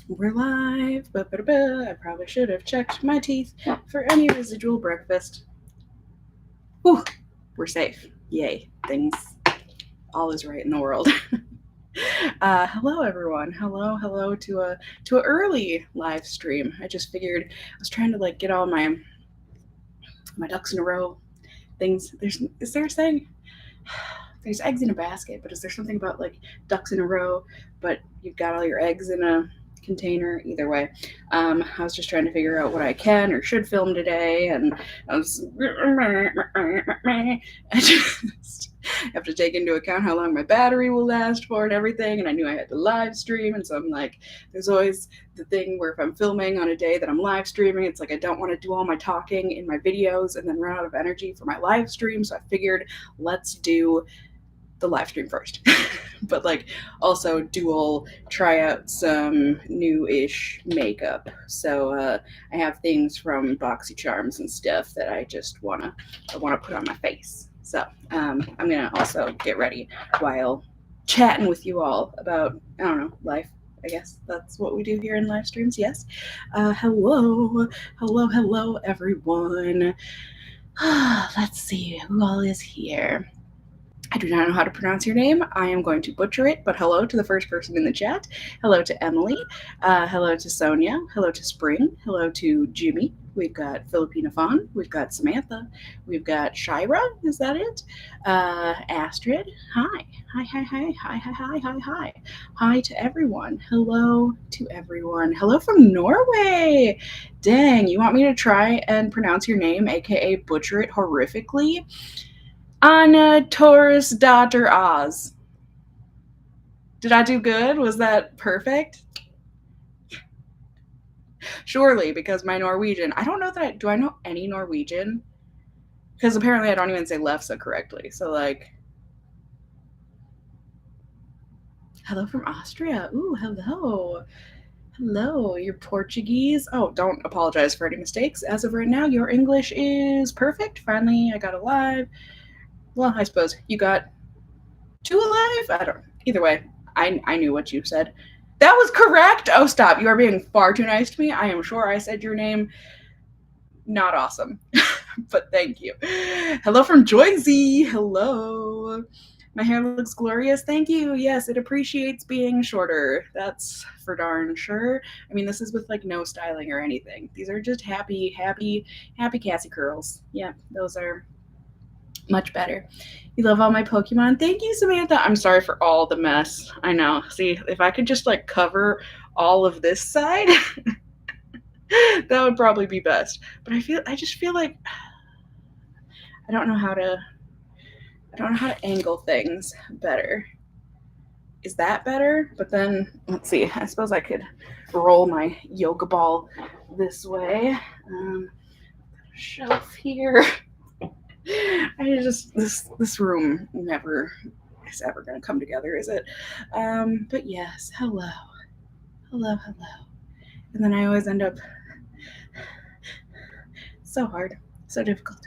We're live. Ba-ba-da-ba. I probably should have checked my teeth for any residual breakfast. Whew, we're safe. Yay. Things, all is right in the world. Hello everyone. Hello to a early live stream. I just figured I was trying to like get all my ducks in a row. Things is there a saying? There's eggs in a basket, but is there something about like ducks in a row, but you've got all your eggs in a container? Either way, I was just trying to figure out what I can or should film today, and I was I just have to take into account how long my battery will last for and everything. And I knew I had to live stream, and so I'm like, there's always the thing where if I'm filming on a day that I'm live streaming, it's like I don't want to do all my talking in my videos and then run out of energy for my live stream. So I figured let's do the live stream first. But like also dual try out some new-ish makeup. So I have things from BoxyCharms and stuff that I wanna put on my face. So I'm gonna also get ready while chatting with you all about, I don't know, life. I guess that's what we do here in live streams. Yes. Hello, everyone. Let's see who all is here. I do not know how to pronounce your name. I am going to butcher it, but hello to the first person in the chat. Hello to Emily. Hello to Sonia. Hello to Spring. Hello to Jimmy. We've got Filipina Fawn. We've got Samantha. We've got Shira. Is that it? Astrid. Hi. Hi. Hi to everyone. Hello to everyone. Hello from Norway. Dang, you want me to try and pronounce your name, aka butcher it horrifically? Anna Taurus Daughter Oz. Did I do good? Was that perfect? Surely, because my Norwegian. I don't know that do I know any Norwegian? Because apparently I don't even say lefse correctly. So like, hello from Austria. Ooh, hello. Hello, you're Portuguese. Oh, don't apologize for any mistakes. As of right now, your English is perfect. Finally, I got alive. Well, I suppose you got two alive? I don't. Either way, I knew what you said. That was correct. Oh, stop. You are being far too nice to me. I am sure I said your name. Not awesome. But thank you. Hello from Joyzy. Hello. My hair looks glorious. Thank you. Yes, it appreciates being shorter. That's for darn sure. I mean, this is with like no styling or anything. These are just happy Cassie curls. Yeah, those are much better. You love all my Pokemon. Thank you, Samantha. I'm sorry for all the mess. I know. See, if I could just like cover all of this side, that would probably be best. But I just feel like I don't know how to I don't know how to angle things better. Is that better? But then let's see. I suppose I could roll my yoga ball this way. Shelf here. I just this room never is ever going to come together, is it? But yes, hello, and then I always end up so hard, so difficult.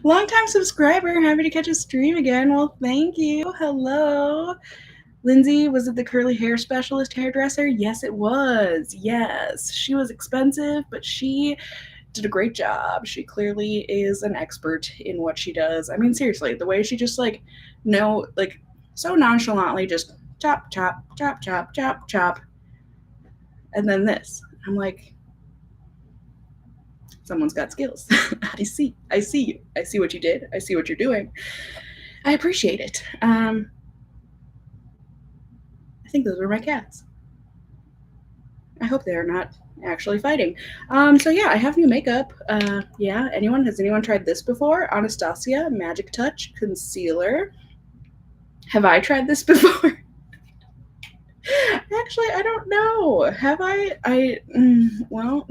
Long time subscriber, happy to catch a stream again. Well, thank you. Hello. Lindsay, was it the curly hair specialist hairdresser? Yes, it was. Yes. She was expensive, but she did a great job. She clearly is an expert in what she does. I mean, seriously, the way she just like no like so nonchalantly just chop, and then this. I'm like, someone's got skills. I see you. I see what you did. I see what you're doing. I appreciate it. I think those were my cats. I hope they are not actually fighting. So yeah, I have new makeup. Yeah, has anyone tried this before? Anastasia Magic Touch Concealer. Have I tried this before? Actually, I don't know. Have I? Well,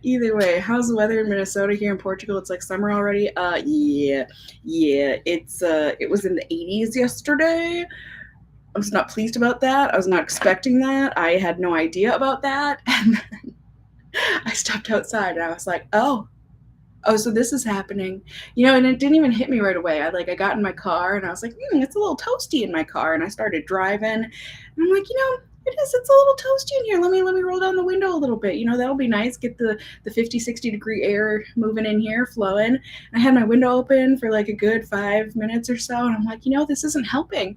either way, how's the weather in Minnesota? Here in Portugal, it's like summer already. Yeah. It was in the 80s yesterday. I was not pleased about that. I was not expecting that. I had no idea about that. And then I stepped outside and I was like, oh, Oh, so this is happening, and it didn't even hit me right away. I got in my car and I was like, it's a little toasty in my car, and I started driving, and I'm like, it's a little toasty in here. Let me roll down the window a little bit. That'll be nice. Get the 50, 60-degree air moving in here, flowing. And I had my window open for like a good 5 minutes or so, and I'm like, this isn't helping.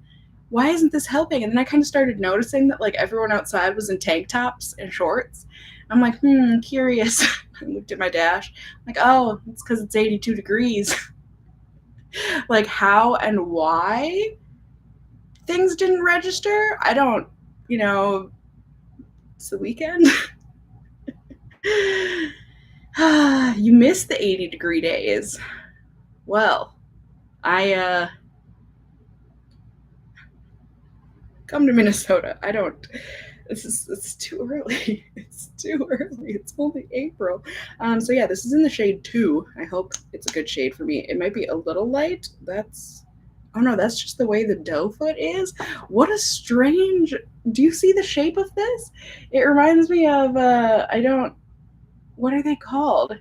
Why isn't this helping? And then I kind of started noticing that like everyone outside was in tank tops and shorts. I'm like, curious. I looked at my dash. I'm like, oh, it's because it's 82 degrees. Like, how and why things didn't register? I don't, it's the weekend. You missed the 80-degree days. Well, I come to Minnesota. I don't. It's too early. It's too early. It's only April. So yeah, this is in the shade 2. I hope it's a good shade for me. It might be a little light. Oh no, that's just the way the doe foot is. What a strange. Do you see the shape of this? It reminds me of what are they called?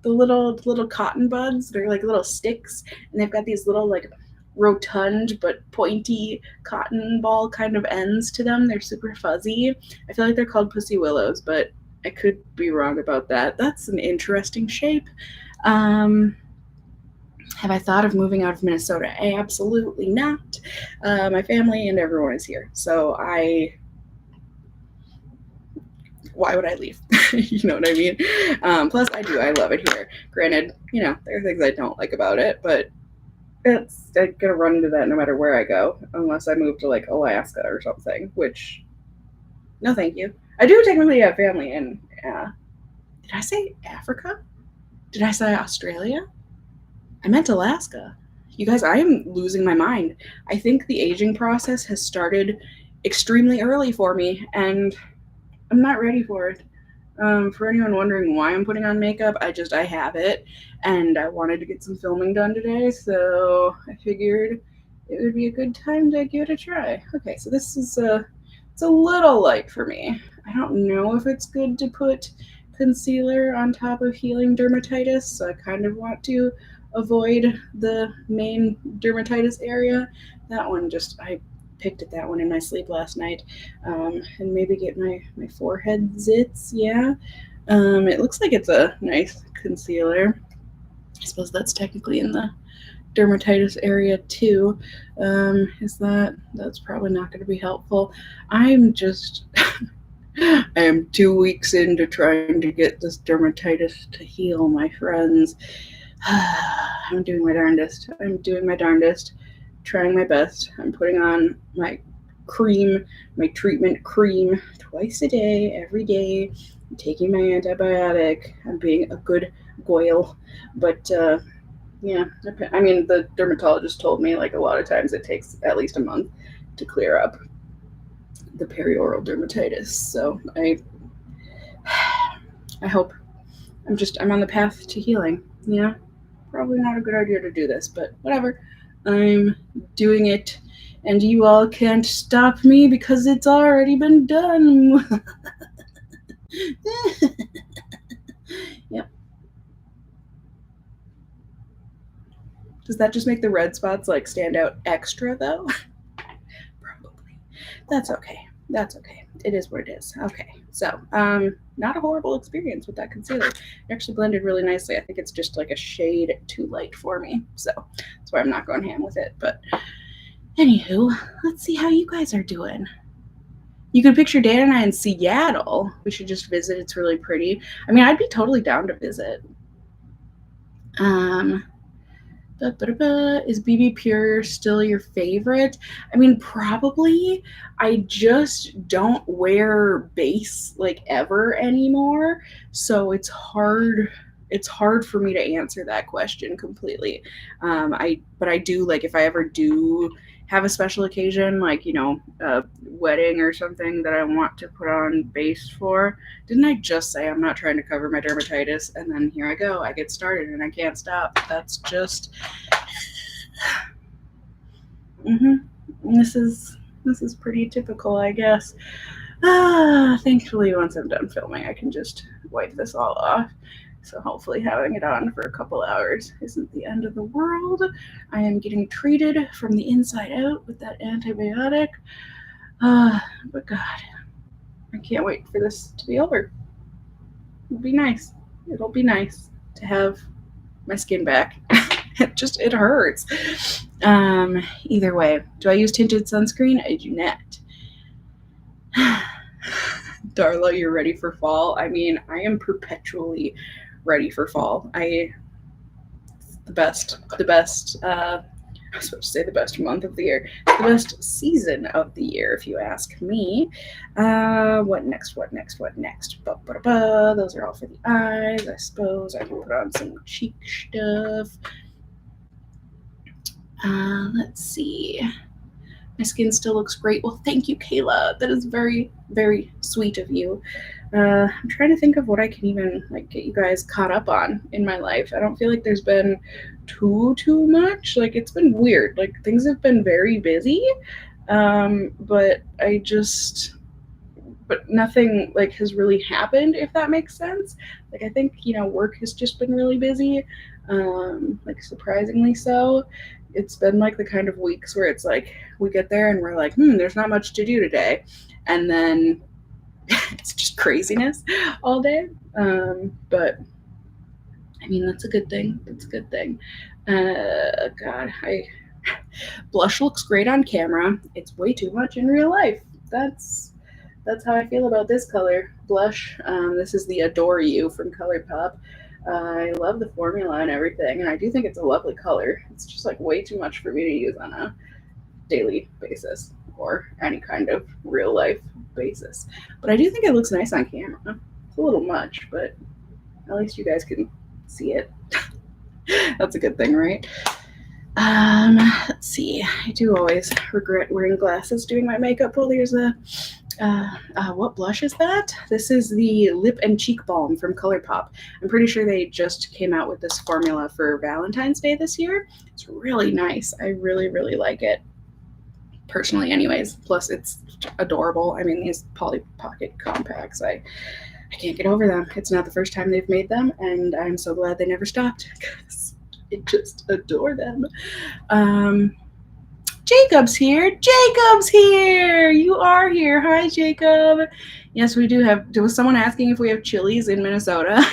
The little cotton buds. They're like little sticks, and they've got these little like rotund but pointy cotton ball kind of ends to them. They're super fuzzy. I feel like they're called pussy willows, but I could be wrong about that. That's an interesting shape. Have I thought of moving out of Minnesota? Absolutely not. My family and everyone is here, so why would I leave? You know what I mean? Plus, I love it here. Granted, there are things I don't like about it, but I'm gonna run into that no matter where I go, unless I move to like Alaska or something. Which, no, thank you. I do technically have family in. Did I say Africa? Did I say Australia? I meant Alaska. You guys, I am losing my mind. I think the aging process has started extremely early for me, and I'm not ready for it. For anyone wondering why I'm putting on makeup, I have it, and I wanted to get some filming done today, so I figured it would be a good time to give it a try. Okay, so this is it's a little light for me. I don't know if it's good to put concealer on top of healing dermatitis, so I kind of want to avoid the main dermatitis area. That one I picked at that one in my sleep last night, and maybe get my forehead zits. Yeah, it looks like it's a nice concealer. I suppose that's technically in the dermatitis area too. That's probably not going to be helpful. I'm just I am 2 weeks into trying to get this dermatitis to heal, my friends. I'm doing my darndest. Trying my best. I'm putting on my treatment cream twice a day, every day. I'm taking my antibiotic. I'm being a good goyle. But yeah, I mean, the dermatologist told me like a lot of times it takes at least a month to clear up the perioral dermatitis. So I hope I'm on the path to healing. Yeah, probably not a good idea to do this, but whatever. I'm doing it, and you all can't stop me because it's already been done. Yep. Does that just make the red spots like stand out extra though? Probably. That's okay. It is what it is. Okay. So, not a horrible experience with that concealer. It actually blended really nicely. I think it's just like a shade too light for me. So, that's why I'm not going ham with it. But, anywho, let's see how you guys are doing. You can picture Dan and I in Seattle. We should just visit. It's really pretty. I mean, I'd be totally down to visit. Is BB Pure still your favorite? I mean, probably. I just don't wear base like ever anymore, so it's hard. It's hard for me to answer that question completely. But I do like if I ever do have a special occasion, like a wedding or something that I want to put on base for. Didn't I just say I'm not trying to cover my dermatitis? And then here I go. I get started and I can't stop. That's just. This is pretty typical, I guess. Thankfully, once I'm done filming, I can just wipe this all off. So hopefully having it on for a couple hours isn't the end of the world. I am getting treated from the inside out with that antibiotic. But God, I can't wait for this to be over. It'll be nice. It'll be nice to have my skin back. It hurts. Either way, do I use tinted sunscreen? I do not. Darla, you're ready for fall? I mean, I am perpetually ready for fall. The best. I was supposed to say the best month of the year, the best season of the year, if you ask me. What next? What next? What next? Ba-ba-ba. Those are all for the eyes. I suppose I can put on some cheek stuff. Let's see. My skin still looks great. Well, thank you, Kayla. That is very, very sweet of you. I'm trying to think of what I can even get you guys caught up on in my life. I don't feel like there's been too much. It's been weird. Things have been very busy, but nothing has really happened. If that makes sense. I think work has just been really busy. Surprisingly so. It's been the kind of weeks where it's we get there and we're there's not much to do today, and then it's just craziness all day. But I mean, that's a good thing. That's a good thing. God, blush looks great on camera. It's way too much in real life. That's how I feel about this color blush. This is the Adore You from ColourPop. I love the formula and everything, and I do think it's a lovely color. It's just way too much for me to use on a daily basis or any kind of real life basis. But I do think it looks nice on camera. It's a little much, but at least you guys can see it. That's a good thing, right? Let's see. I do always regret wearing glasses doing my makeup. Well, there's a what blush is that? This is the Lip and Cheek Balm from ColourPop. I'm pretty sure they just came out with this formula for Valentine's Day this year. It's really nice. I really, really like it. Personally, anyways. Plus, it's adorable. I mean, these Polly Pocket compacts, I can't get over them. It's not the first time they've made them, and I'm so glad they never stopped because I just adore them. Jacob's here. Jacob's here. You are here. Hi, Jacob. Yes, we do have. Was someone asking if we have Chili's in Minnesota?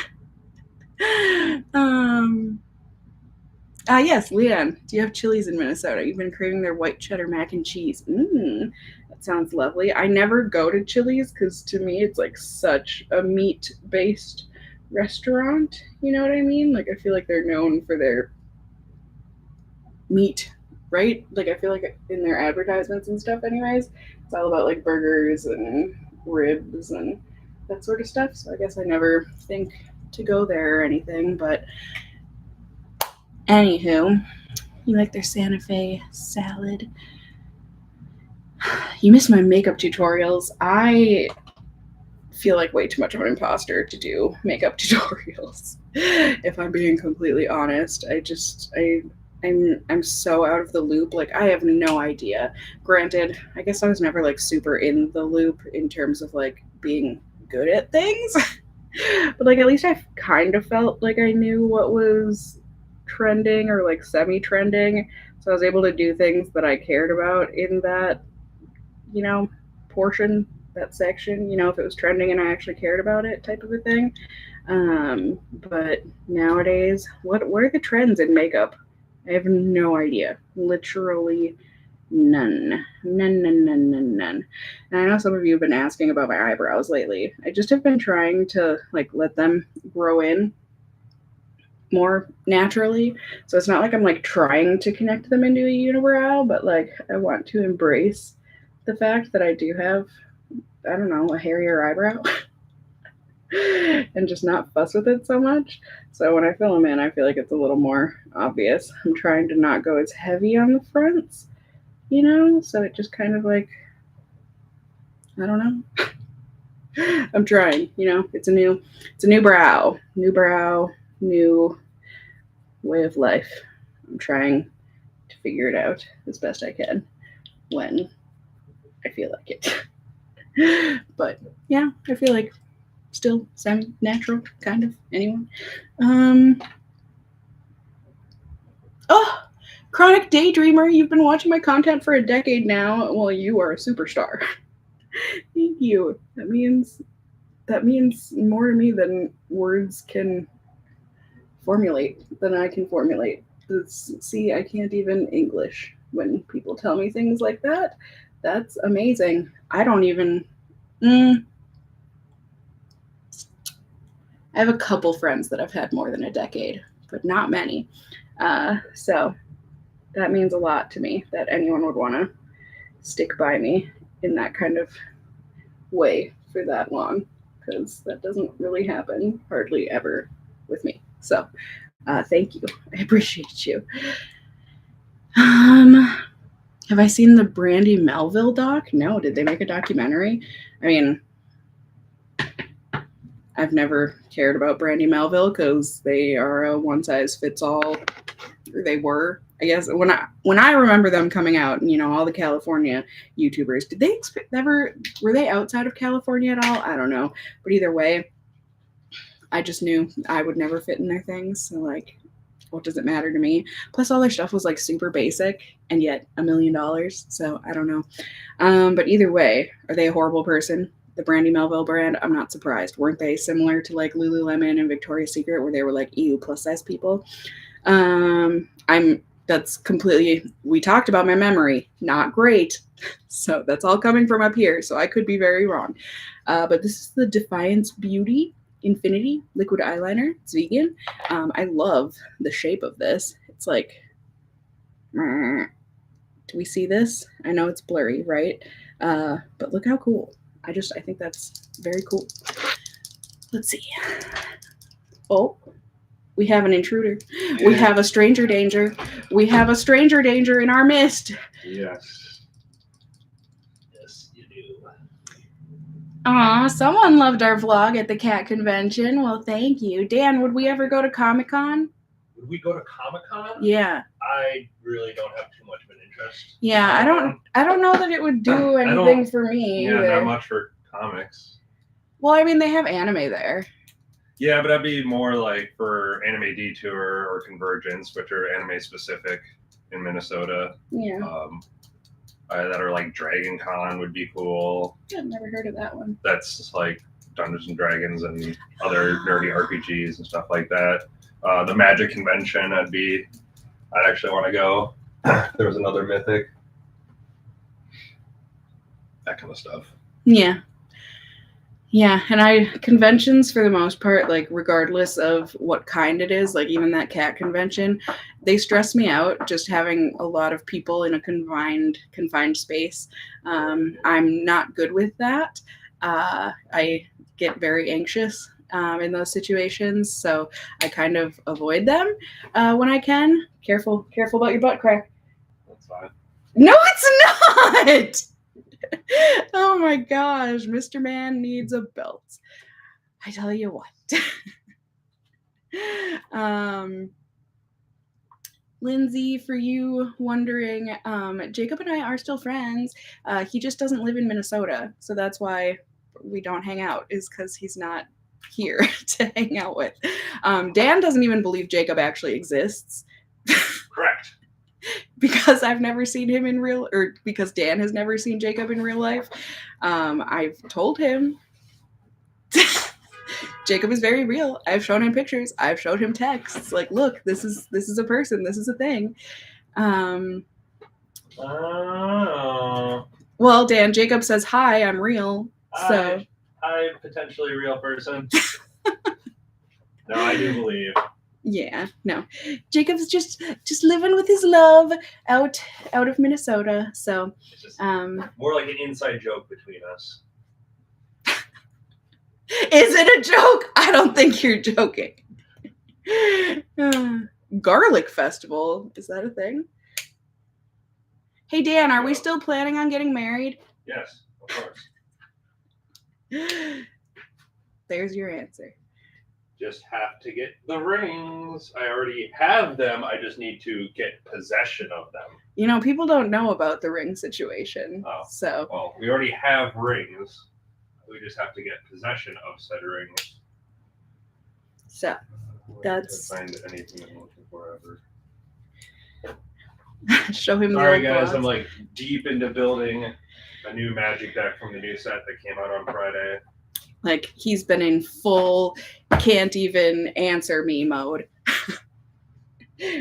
Yes, Leanne. Do you have Chili's in Minnesota? You've been craving their white cheddar mac and cheese. That sounds lovely. I never go to Chili's because to me it's such a meat-based restaurant. You know what I mean? I feel like they're known for their meat, right? I feel like in their advertisements and stuff anyways, it's all about burgers and ribs and that sort of stuff. So I guess I never think to go there or anything, but anywho, you like their Santa Fe salad. You miss my makeup tutorials. I feel like way too much of an imposter to do makeup tutorials. If I'm being completely honest, I'm so out of the loop. I have no idea. Granted, I guess I was never super in the loop in terms of being good at things. But at least I kind of felt like I knew what was trending or semi-trending. So I was able to do things that I cared about in that, portion, that section, if it was trending and I actually cared about it type of a thing. But nowadays, what are the trends in makeup? I have no idea. Literally none. None. And I know some of you have been asking about my eyebrows lately. I just have been trying to let them grow in more naturally. So it's not I'm trying to connect them into a unibrow, but I want to embrace the fact that I do have, I don't know, a hairier eyebrow. And just not fuss with it so much. So when I fill them in, I feel like it's a little more obvious. I'm trying to not go as heavy on the fronts, so it just kind of I don't know. I'm trying, it's a new brow, new way of life. I'm trying to figure it out as best I can when I feel like it. But yeah, I feel like still semi-natural, kind of. Anyone? Oh, Chronic Daydreamer, you've been watching my content for a decade now. Well, you are a superstar. Thank you. That means more to me than words can formulate, than I can formulate. See, I can't even English when people tell me things like that. That's amazing. I don't even. I have a couple friends that I've had more than a decade, but not many. So that means a lot to me that anyone would want to stick by me in that kind of way for that long, because that doesn't really happen hardly ever with me. So thank you. I appreciate you. Have I seen the Brandy Melville doc? No. Did they make a documentary? I mean, I've never cared about Brandy Melville because they are a one-size-fits-all. Or they were, I guess. When I remember them coming out, and all the California YouTubers, did they were they outside of California at all? I don't know. But either way, I just knew I would never fit in their things. So what does it matter to me? Plus, all their stuff was super basic, and yet $1 million. So I don't know. But either way, are they a horrible person? The Brandy Melville brand, I'm not surprised. Weren't they similar to Lululemon and Victoria's Secret, where they were ew, plus size people? That's completely, we talked about my memory, not great. So that's all coming from up here. So I could be very wrong. But this is the Defiance Beauty Infinity liquid eyeliner. It's vegan. I love the shape of this. It's do we see this? I know it's blurry, right? But look how cool. I think that's very cool. Let's see. Oh, we have an intruder. Yeah. We have a stranger danger. We have a stranger danger in our midst. Yes. Yes, you do. Aw, someone loved our vlog at the cat convention. Well, thank you. Dan, would we ever go to Comic-Con? Would we go to Comic-Con? Yeah. I really don't have too much of an interest. Yeah, I don't know that it would do anything for me. Yeah, either. Not much for comics. Well, I mean, they have anime there. Yeah, but that'd be more for Anime Detour or Convergence, which are anime specific in Minnesota. Yeah. That are Dragon Con would be cool. I've never heard of that one. That's Dungeons and Dragons and other nerdy RPGs and stuff like that. The Magic Convention, I'd actually want to go. There was another Mythic. That kind of stuff. Yeah. Yeah, and conventions for the most part, regardless of what kind it is, even that cat convention, they stress me out just having a lot of people in a confined space. I'm not good with that. I get very anxious in those situations, so I kind of avoid them when I can. Careful about your butt crack. That's fine. No, it's not! Oh my gosh, Mr. Man needs a belt. I tell you what. Lindsay, for you wondering, Jacob and I are still friends. He just doesn't live in Minnesota, so that's why we don't hang out, is because he's not here to hang out with. Dan doesn't even believe Jacob actually exists. Correct. Because I've never seen him because Dan has never seen Jacob in real life. I've told him Jacob is very real. I've shown him pictures. I've showed him texts. Look, this is a person. This is a thing. Well, Dan, Jacob says, hi, I'm real. So I'm potentially a real person. No, I do believe. Yeah, no. Jacob's just living with his love out of Minnesota. So it's just more like an inside joke between us. Is it a joke? I don't think you're joking. Garlic Festival, is that a thing? Hey Dan, are we still planning on getting married? Yes, of course. There's your answer. Just have to get the rings. I already have them. I just need to get possession of them. People don't know about the ring situation. Oh. So. Well, we already have rings. We just have to get possession of said ring. So Can't that's find anything I'm looking for ever. show him Sorry the old guys, I'm vlogs. like deep into building a new Magic deck from the new set that came out on Friday. Like he's been in full can't even answer me mode.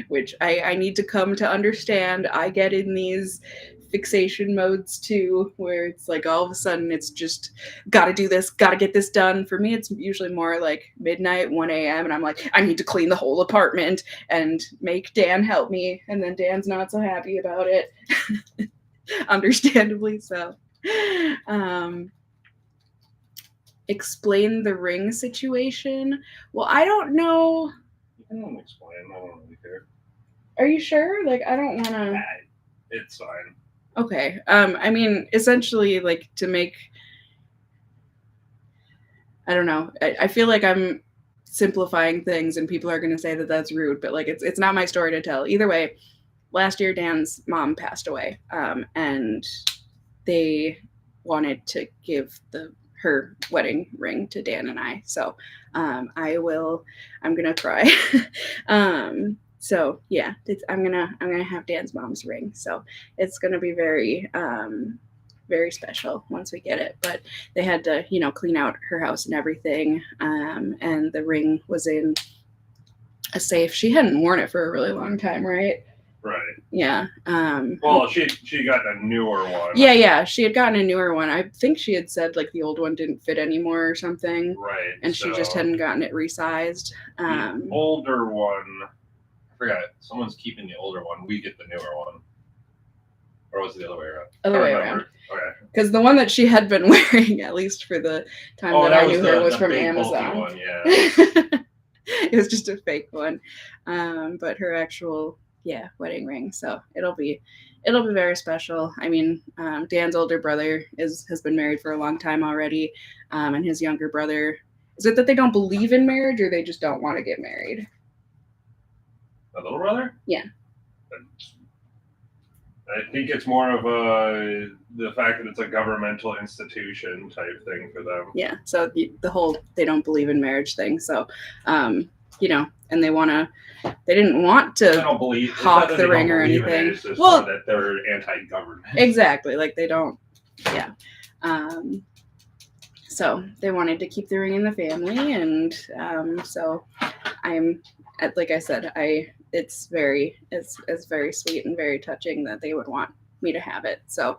Which I need to come to understand. I get in these fixation modes too, where it's like all of a sudden it's just gotta do this, gotta get this done. For me, it's usually more like midnight, 1 a.m., and I'm like, I need to clean the whole apartment and make Dan help me. And then Dan's not so happy about it. Understandably so. Explain the ring situation. Well, I don't know. I don't explain. I don't really care. Are you sure? Like, I don't want to. It's fine. Okay. I mean, essentially, like to make. I don't know. I feel like I'm simplifying things, and people are going to say that that's rude, but like it's not my story to tell. Either way, last year Dan's mom passed away, and they wanted to give her wedding ring to Dan and I. So I'm gonna cry. So yeah, I'm gonna have Dan's mom's ring. So it's gonna be very very special once we get it. But they had to, clean out her house and everything. And the ring was in a safe. She hadn't worn it for a really long time, right? Right. Yeah. Well, she got a newer one. Yeah. She had gotten a newer one. I think she had said like the old one didn't fit anymore or something. Right. And she just hadn't gotten it resized. The older one, I forgot. Someone's keeping the older one. We get the newer one. Or was it the other way around? Other way around. Okay. Because the one that she had been wearing, at least for the time that I knew her, was from Amazon. One, yeah. It was just a fake one. But her actual wedding ring. So it'll be very special. I mean, Dan's older brother has been married for a long time already, and his younger brother. Is it that they don't believe in marriage, or they just don't want to get married? The little brother? Yeah. I think it's more of the fact that it's a governmental institution type thing for them. Yeah. So the whole they don't believe in marriage thing. So, and they didn't want to hawk the ring or anything. It's just that they're anti-government. Exactly. Like they don't. Yeah. So they wanted to keep the ring in the family, and so I'm, like I said, it's very sweet and very touching that they would want me to have it. So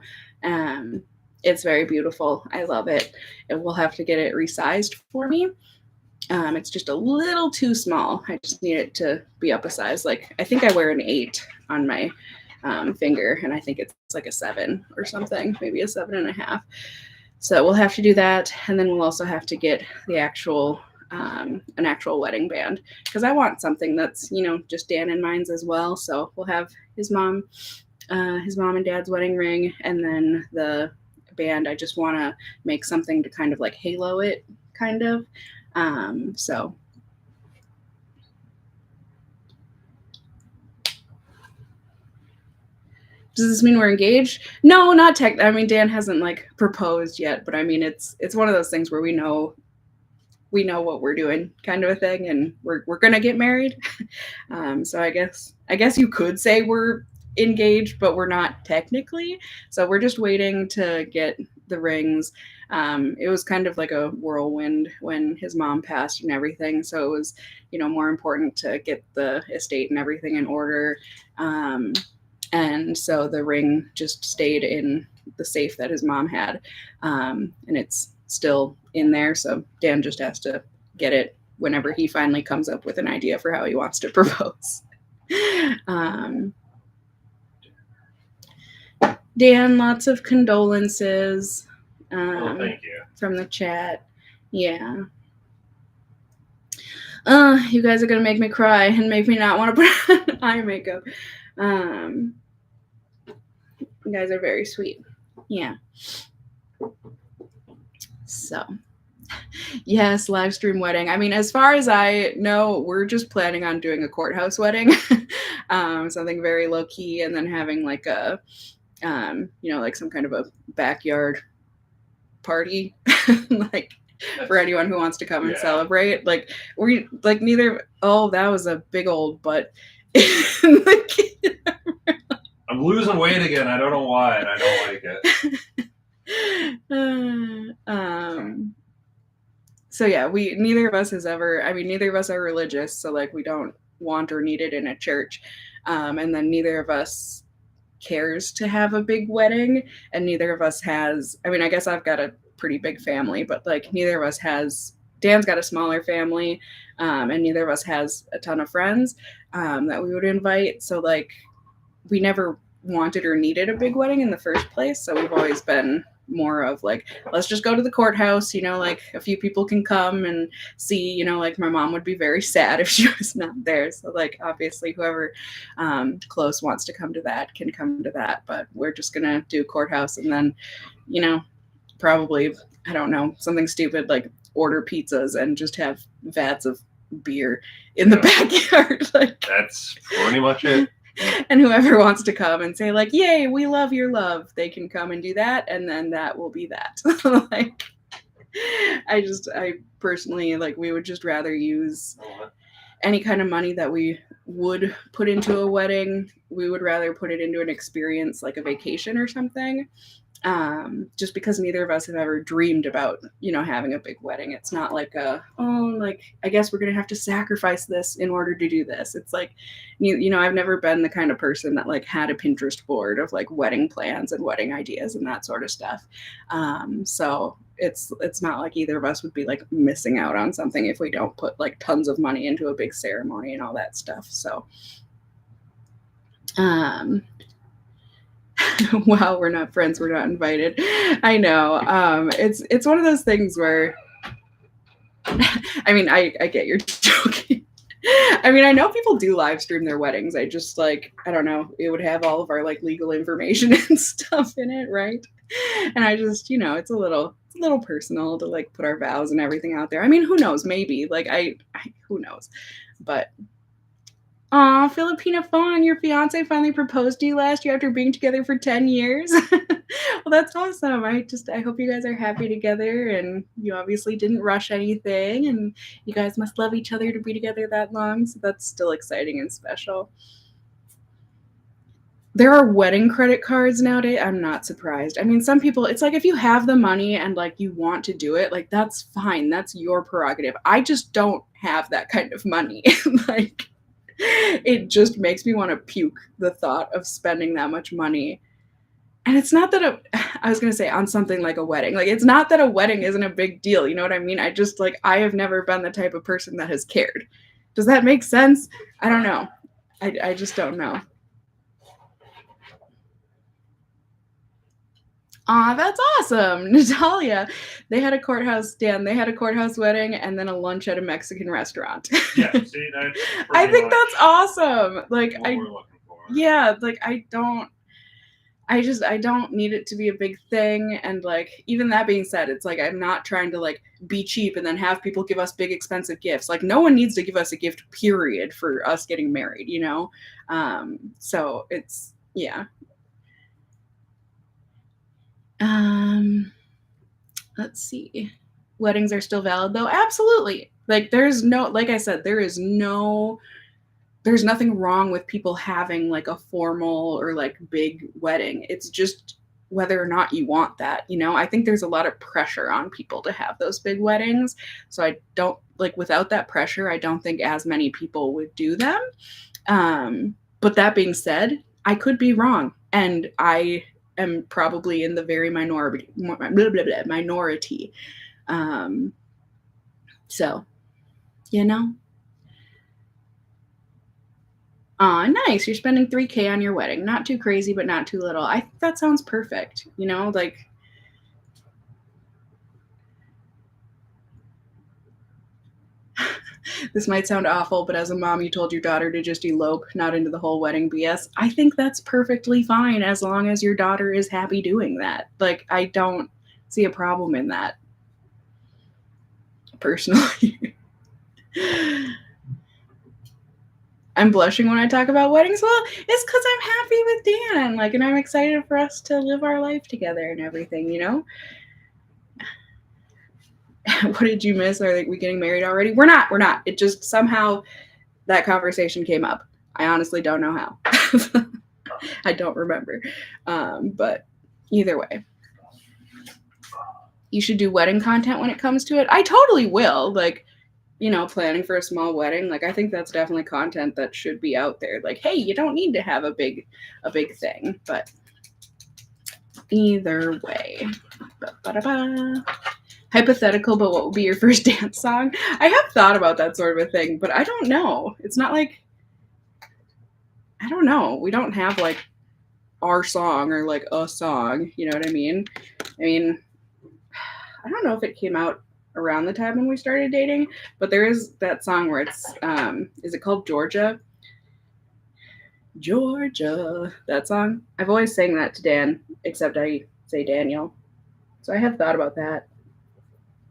it's very beautiful. I love it. And we'll have to get it resized for me. It's just a little too small. I just need it to be up a size. Like I think I wear an 8 on my finger, and I think it's like a 7 or something, maybe a 7.5. So we'll have to do that, and then we'll also have to get the actual an actual wedding band, because I want something that's just Dan and mine's as well. So we'll have his mom and dad's wedding ring, and then the band I just want to make something to kind of like halo it, kind of. So does this mean we're engaged? No, not tech. I mean, Dan hasn't like proposed yet, but I mean, it's one of those things where we know what we're doing, kind of a thing, and we're gonna get married. So I guess you could say we're engaged, but we're not technically. So we're just waiting to get the rings. It was kind of like a whirlwind when his mom passed and everything. So it was, more important to get the estate and everything in order. And so the ring just stayed in the safe that his mom had. And it's still in there. So Dan just has to get it whenever he finally comes up with an idea for how he wants to propose. Dan, lots of condolences. Thank you. From the chat. Yeah. You guys are going to make me cry and make me not want to put on eye makeup. You guys are very sweet. Yeah. So, yes, live stream wedding. I mean, as far as I know, we're just planning on doing a courthouse wedding, something very low key, and then having like a, like some kind of a backyard party, like for anyone who wants to come and celebrate. Like we like neither. Oh, that was a big old butt. I'm losing weight again. I don't know why, and I don't like it. So yeah, neither of us has ever. I mean, neither of us are religious, so like we don't want or need it in a church, and then neither of us cares to have a big wedding, and neither of us has. I mean, I guess I've got a pretty big family, but like neither of us has. Dan's got a smaller family, and neither of us has a ton of friends that we would invite. So like, we never wanted or needed a big wedding in the first place. So we've always been more of like, let's just go to the courthouse, you know, like a few people can come and see, you know, like my mom would be very sad if she was not there. So like, obviously whoever close wants to come to that can come to that, but we're just going to do courthouse and then, you know, probably, I don't know, something stupid like order pizzas and just have vats of beer in the backyard. Like that's pretty much it. And whoever wants to come and say like, yay, we love your love, they can come and do that. And then that will be that. Like, I personally, like, we would just rather use any kind of money that we would put into a wedding. We would rather put it into an experience like a vacation or something. Just because neither of us have ever dreamed about, you know, having a big wedding. It's not like like, I guess we're going to have to sacrifice this in order to do this. It's like, you know, I've never been the kind of person that like had a Pinterest board of like wedding plans and wedding ideas and that sort of stuff. So it's not like either of us would be like missing out on something if we don't put like tons of money into a big ceremony and all that stuff. So, wow, we're not friends, we're not invited. I know. It's one of those things where I mean, I get you're joking. I mean, I know people do live stream their weddings. I just like, I don't know, it would have all of our like legal information and stuff in it, right? And I just, you know, it's a little personal to like put our vows and everything out there. I mean, who knows? Maybe like who knows? But aw, Filipina Fawn, your fiance finally proposed to you last year after being together for 10 years. Well, that's awesome. I hope you guys are happy together and you obviously didn't rush anything and you guys must love each other to be together that long. So that's still exciting and special. There are wedding credit cards nowadays. I'm not surprised. I mean, some people, it's like if you have the money and like you want to do it, like that's fine. That's your prerogative. I just don't have that kind of money. Like, it just makes me want to puke, the thought of spending that much money. And it's not that I was going to say on something like a wedding. Like, it's not that a wedding isn't a big deal. You know what I mean? I just like, I have never been the type of person that has cared. Does that make sense? I don't know. I just don't know. Aw, that's awesome. Natalia, they had a courthouse, Dan, they had a courthouse wedding and then a lunch at a Mexican restaurant. Yeah, see, that's I think that's awesome. Like, what we're looking for. Yeah, like I don't need it to be a big thing. And like, even that being said, it's like, I'm not trying to like be cheap and then have people give us big expensive gifts. Like no one needs to give us a gift period for us getting married, you know? So it's, yeah. Let's see. Weddings are still valid though. Absolutely. Like there's no, like I said, there's nothing wrong with people having like a formal or like big wedding. It's just whether or not you want that, you know? I think there's a lot of pressure on people to have those big weddings. So I don't like, without that pressure, I don't think as many people would do them. But that being said, I could be wrong. And I am probably in the very minority. So, you know. Aw, nice. You're spending $3,000 on your wedding. Not too crazy, but not too little. I think that sounds perfect. You know, like, this might sound awful, but as a mom, you told your daughter to just elope, not into the whole wedding BS. I think that's perfectly fine as long as your daughter is happy doing that. Like, I don't see a problem in that, personally. I'm blushing when I talk about weddings. Well, it's because I'm happy with Dan, like, and I'm excited for us to live our life together and everything, you know? What did you miss? Are we getting married already? We're not. We're not. It just somehow that conversation came up. I honestly don't know how. I don't remember. But either way, you should do wedding content when it comes to it. I totally will. Like, you know, planning for a small wedding. Like, I think that's definitely content that should be out there. Like, hey, you don't need to have a big thing, but either way. Ba-ba-da-ba. Hypothetical, but what would be your first dance song? I have thought about that sort of a thing, but I don't know. It's not like, I don't know. We don't have like our song or like a song. You know what I mean? I mean, I don't know if it came out around the time when we started dating, but there is that song where it's, is it called Georgia? Georgia, that song. I've always sang that to Dan, except I say Daniel. So I have thought about that,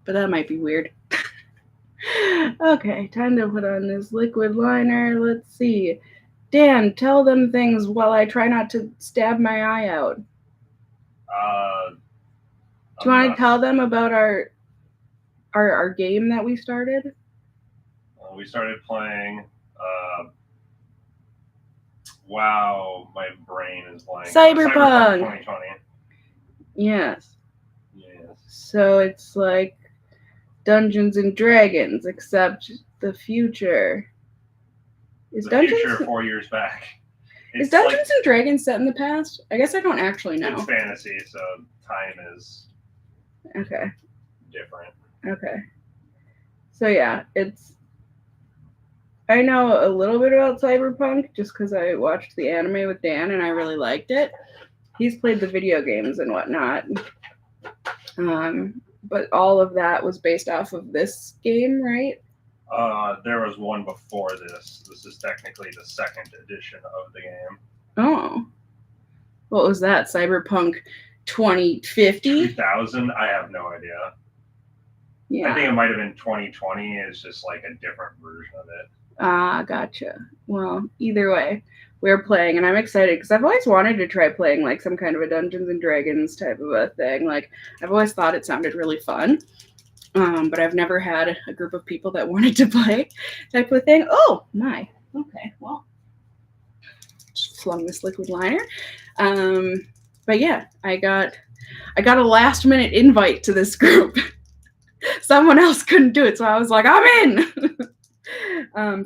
but that might be weird. Okay, time to put on this liquid liner. Let's see. Dan, tell them things while I try not to stab my eye out. Do you want to tell them about our game that we started? We started playing. Wow, my brain is blank. Cyberpunk 2020. Yes. Yes. So it's like Dungeons and Dragons, except the future. Future 4 years back. Is Dungeons and Dragons set in the past? I guess I don't actually know. It's fantasy, so time is okay. Different. Okay. So yeah, I know a little bit about Cyberpunk just because I watched the anime with Dan and I really liked it. He's played the video games and whatnot. But all of that was based off of this game, right? There was one before this. This is technically the second edition of the game. Oh. What was that? Cyberpunk 2050? 2000? I have no idea. Yeah. I think it might have been 2020. It's just like a different version of it. Ah, gotcha. Well, either way, we're playing, and I'm excited because I've always wanted to try playing like some kind of a Dungeons and Dragons type of a thing. Like, I've always thought it sounded really fun, but I've never had a group of people that wanted to play type of thing. Oh my. Okay. Well, just flung this liquid liner. But yeah, I got a last minute invite to this group. Someone else couldn't do it, so I was like, I'm in.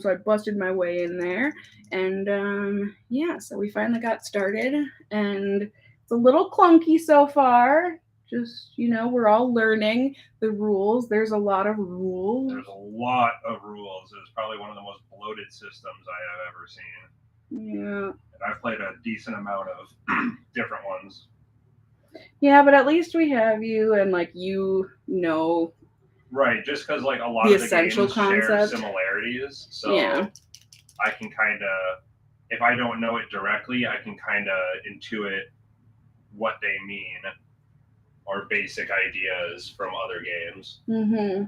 So I busted my way in there, and yeah, so we finally got started, and it's a little clunky so far. Just, you know, we're all learning the rules. There's a lot of rules. There's a lot of rules. It's probably one of the most bloated systems I have ever seen. Yeah. And I've played a decent amount of different ones. Yeah, but at least we have you, and like, you know. Right, just because like a lot the of the essential games concept. share similarities, so yeah. I can kind of, if I don't know it directly, I can kind of intuit what they mean or basic ideas from other games. Mm-hmm.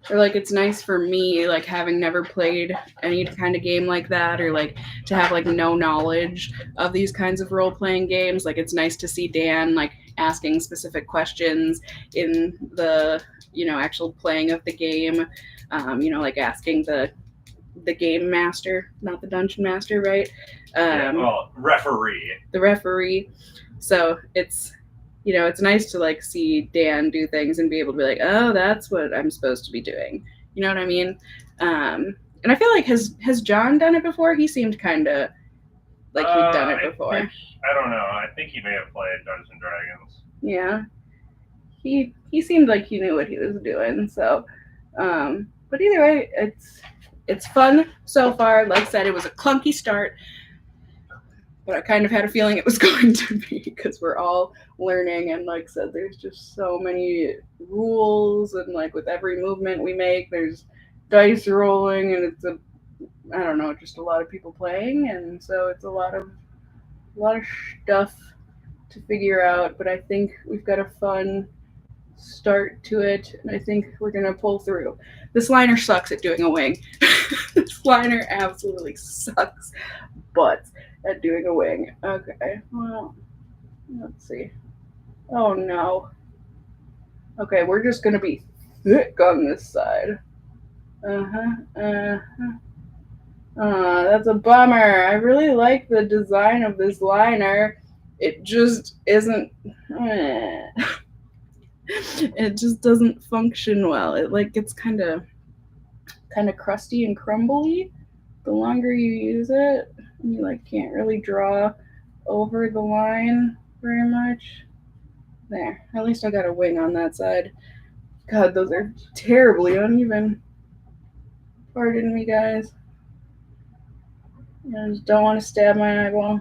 Or like, it's nice for me, like, having never played any kind of game like that, or like to have like no knowledge of these kinds of role-playing games. Like, it's nice to see Dan like asking specific questions in the, you know, actual playing of the game. You know, like asking the game master, not the dungeon master, right? Referee. The referee. So it's, you know, it's nice to like see Dan do things and be able to be like, oh, that's what I'm supposed to be doing. You know what I mean? And I feel like has John done it before? He seemed kind of like he'd done it before. I don't know. I think he may have played Dungeons and Dragons. Yeah. He seemed like he knew what he was doing. So, but either way, it's fun so far. Like I said, it was a clunky start, but I kind of had a feeling it was going to be because we're all learning, and like I said, there's just so many rules, and like with every movement we make, there's dice rolling, and it's I don't know, just a lot of people playing, and so it's a lot of stuff to figure out, but I think we've got a fun start to it, and I think we're gonna pull through. This liner sucks at doing a wing. This liner absolutely sucks but at doing a wing. Okay, well, let's see. Oh no. Okay, we're just gonna be thick on this side. Uh-huh. That's a bummer. I really like the design of this liner. It just isn't. It just doesn't function well. It like gets kind of crusty and crumbly the longer you use it. You like can't really draw over the line very much. There. At least I got a wing on that side. God, those are terribly uneven. Pardon me, guys. I just don't want to stab my eyeball.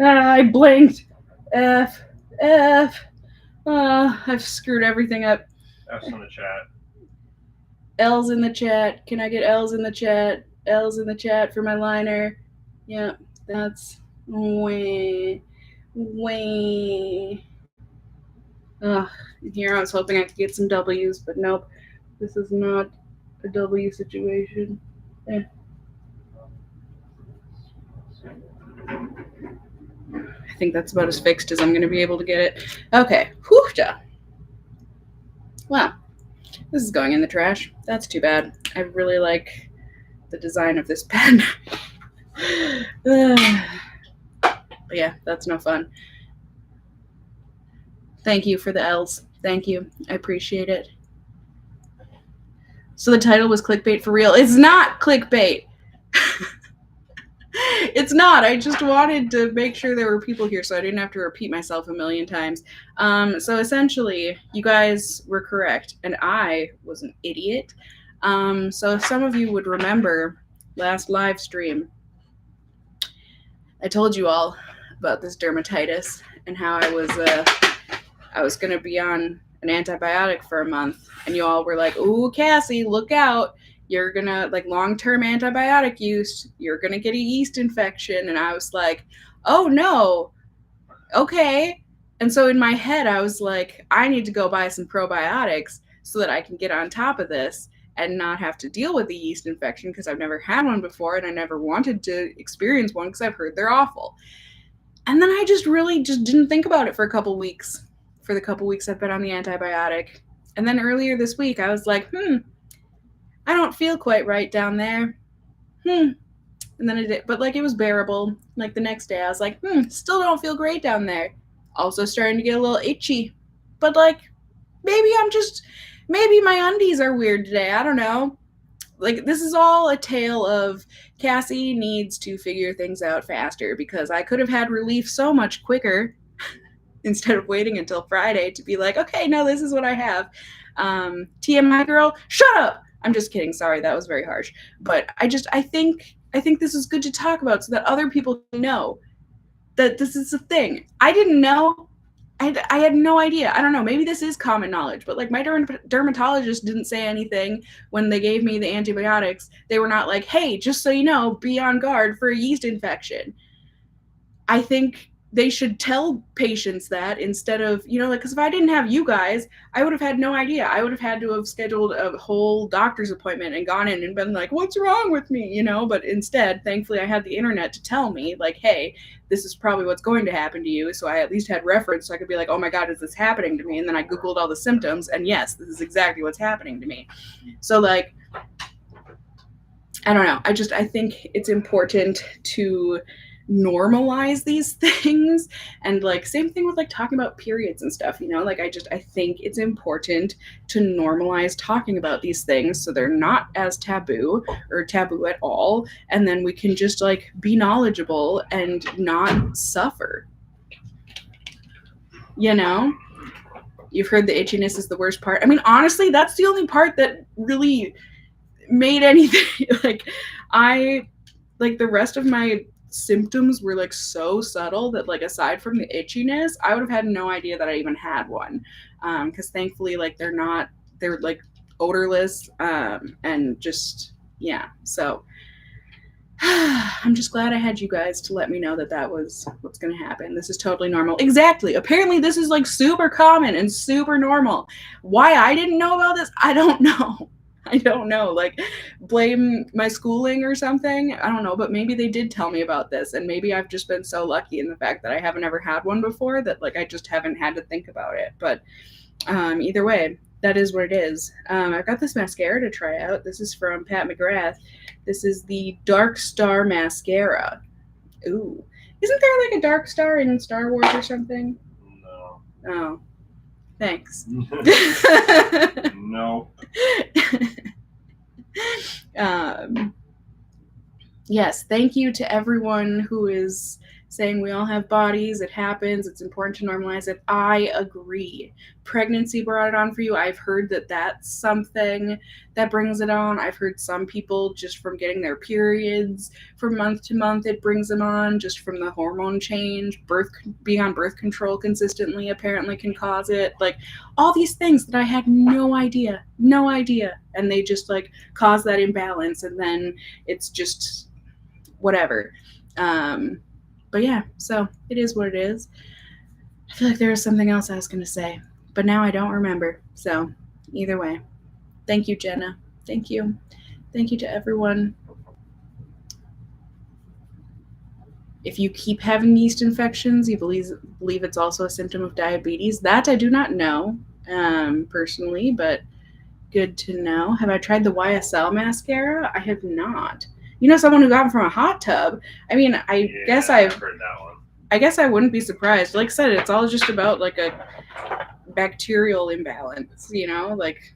I blinked. F. I've screwed everything up. F's in the chat. L's in the chat. Can I get L's in the chat? L's in the chat for my liner. Yeah, that's way. Here I was hoping I could get some W's, but nope. This is not a W situation. I think that's about as fixed as I'm going to be able to get it. Okay. Whew-ja. Wow. This is going in the trash. That's too bad. I really like the design of this pen. But yeah, that's no fun. Thank you for the L's. Thank you. I appreciate it. So the title was clickbait for real. It's not clickbait. It's not. I just wanted to make sure there were people here so I didn't have to repeat myself a million times. So essentially, you guys were correct, and I was an idiot. So if some of you would remember last live stream, I told you all about this dermatitis and how I was going to be on an antibiotic for a month, and you all were like, "Ooh, Cassie, look out. You're going to, like, long-term antibiotic use, you're going to get a yeast infection." And I was like, "Oh, no. Okay." And so in my head, I was like, I need to go buy some probiotics so that I can get on top of this and not have to deal with the yeast infection because I've never had one before and I never wanted to experience one because I've heard they're awful. And then I just really just didn't think about it for a couple weeks, for the couple weeks I've been on the antibiotic. And then earlier this week, I was like, I don't feel quite right down there. And then it did, but like it was bearable. Like the next day I was like, still don't feel great down there. Also starting to get a little itchy. But like maybe my undies are weird today. I don't know. Like this is all a tale of Cassie needs to figure things out faster because I could have had relief so much quicker instead of waiting until Friday to be like, okay, no, this is what I have. TMI girl, shut up. I'm just kidding. Sorry, that was very harsh. But I think this is good to talk about so that other people know that this is a thing. I didn't know. I had no idea. I don't know. Maybe this is common knowledge, but like my dermatologist didn't say anything when they gave me the antibiotics. They were not like, hey, just so you know, be on guard for a yeast infection. I think they should tell patients that instead of, like, because if I didn't have you guys, I would have had no idea. I would have had to have scheduled a whole doctor's appointment and gone in and been like, what's wrong with me? But instead, thankfully, I had the internet to tell me, like, hey, this is probably what's going to happen to you. So I at least had reference so I could be like, oh my God, is this happening to me? And then I Googled all the symptoms, and yes, this is exactly what's happening to me. So, like, I don't know. I think it's important to normalize these things, and like same thing with like talking about periods and stuff, like I think it's important to normalize talking about these things so they're not as taboo or taboo at all, and then we can just like be knowledgeable and not suffer. You've heard the itchiness is the worst part. I mean, honestly, that's the only part that really made anything like the rest of my symptoms were like so subtle that like aside from the itchiness, I would have had no idea that I even had one, because thankfully like they're like odorless, and just so I'm just glad I had you guys to let me know that was what's gonna happen. This is totally normal. Exactly. Apparently this is like super common and super normal. Why I didn't know about this, I don't know. Like, blame my schooling or something. I don't know, but maybe they did tell me about this, and maybe I've just been so lucky in the fact that I haven't ever had one before that, like, I just haven't had to think about it. But Either way, that is what it is. I've got this mascara to try out. This is from Pat McGrath. This is the Dark Star Mascara. Ooh. Isn't there like a Dark Star in Star Wars or something? No. Oh. Thanks. No. Yes, thank you to everyone who is saying we all have bodies. It happens. It's important to normalize it. I agree. Pregnancy brought it on for you. I've heard that that's something that brings it on. I've heard some people just from getting their periods from month to month, it brings them on just from the hormone change. Being on birth control consistently apparently can cause it. Like all these things that I had no idea, and they just like cause that imbalance, and then it's just whatever. But yeah, so it is what it is. I feel like there was something else I was going to say, but now I don't remember. So either way, thank you, Jenna. Thank you. Thank you to everyone. If you keep having yeast infections, you believe it's also a symptom of diabetes. That I do not know personally, but good to know. Have I tried the YSL mascara? I have not. You know, someone who got them from a hot tub. I mean, I guess I've heard that one. I guess I wouldn't be surprised. Like I said, it's all just about like a bacterial imbalance, you know? Like,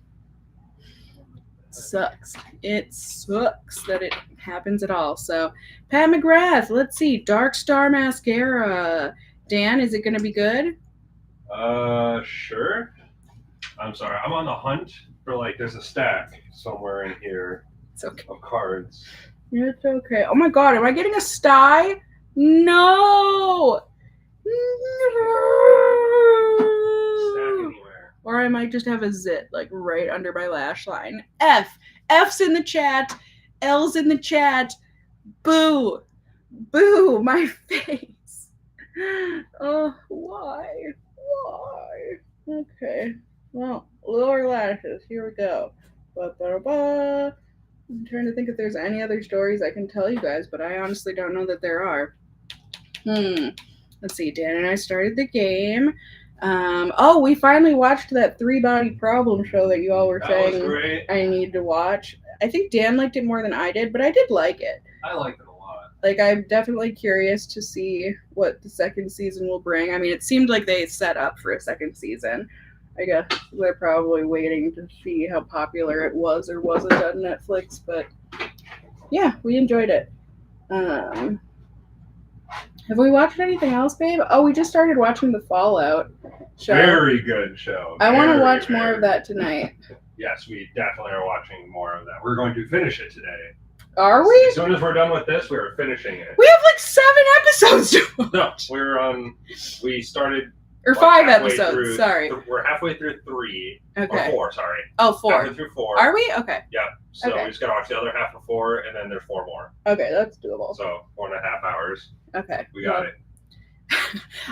sucks. It sucks that it happens at all. So, Pat McGrath, let's see. Dark Star Mascara. Dan, is it going to be good? Sure. I'm sorry. I'm on the hunt for like, there's a stack somewhere in here It's okay. of cards. It's okay. Oh my god, am I getting a sty? No! Or I might just have a zit, like, right under my lash line. F. F's in the chat. L's in the chat. Boo. Boo, my face. Oh, why? Why? Okay. Well, lower lashes. Here we go. Ba-ba-ba. I'm trying to think if there's any other stories I can tell you guys, but I honestly don't know that there are. Let's see. Dan and I started the game. We finally watched that 3-Body Problem show that you all were saying I need to watch. I think Dan liked it more than I did, but I did like it. I liked it a lot. Like, I'm definitely curious to see what the second season will bring. I mean, it seemed like they set up for a second season. I guess they're probably waiting to see how popular it was or wasn't on Netflix, but yeah, we enjoyed it. Have we watched anything else, babe? Oh, we just started watching the Fallout show. Very good show. I want to watch more of that tonight. Yes, we definitely are watching more of that. We're going to finish it today. Are we? As soon as we're done with this, we're finishing it. We have like 7 episodes to watch. No, we started... Or 5 episodes, sorry. We're halfway through 3. Okay. Or 4, sorry. Oh, 4. Halfway through 4. Are we? Okay. Yeah. So okay. we just got to watch the other half of 4, and then there's 4 more. Okay, that's doable. So 4.5 hours. Okay. We got it.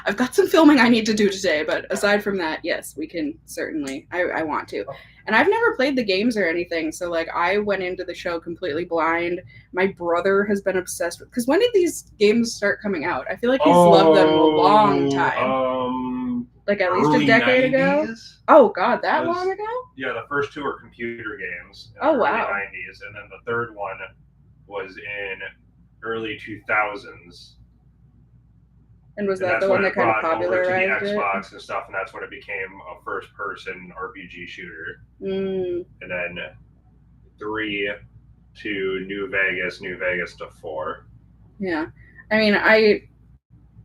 I've got some filming I need to do today, but aside from that, yes, we can certainly. I want to. And I've never played the games or anything, so like I went into the show completely blind. My brother has been obsessed with, because when did these games start coming out? I feel like he's loved them a long time. Like at least a decade 90s? ago? Oh god, that long ago? Yeah, the first 2 are computer games in the early wow. 90s, and then the third one was in early 2000s. And was that the one that kind of popularized it? The Xbox and stuff, and that's when it became a first-person RPG shooter. Mm. And then 3 to New Vegas to 4. Yeah, I mean,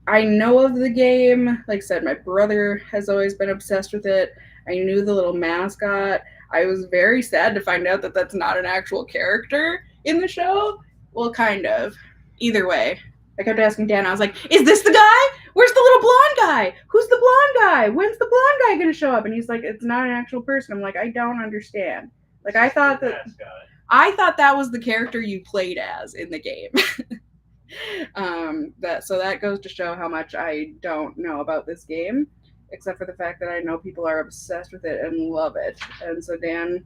I know of the game. Like I said, my brother has always been obsessed with it. I knew the little mascot. I was very sad to find out that that's not an actual character in the show. Well, kind of. Either way. I kept asking Dan, I was like, is this the guy? Where's the little blonde guy? Who's the blonde guy? When's the blonde guy going to show up? And he's like, it's not an actual person. I'm like, I don't understand. Like, I thought that was the character you played as in the game. That goes to show how much I don't know about this game, except for the fact that I know people are obsessed with it and love it. And so Dan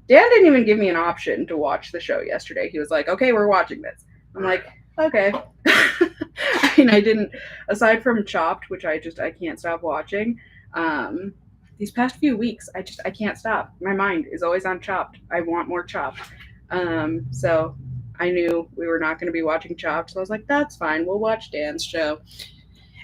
didn't even give me an option to watch the show yesterday. He was like, okay, we're watching this. I'm like, okay. I mean, I didn't, aside from Chopped, which I can't stop watching. these past few weeks, I can't stop. My mind is always on Chopped. I want more Chopped. So I knew we were not going to be watching Chopped, so I was like, that's fine. We'll watch Dan's show.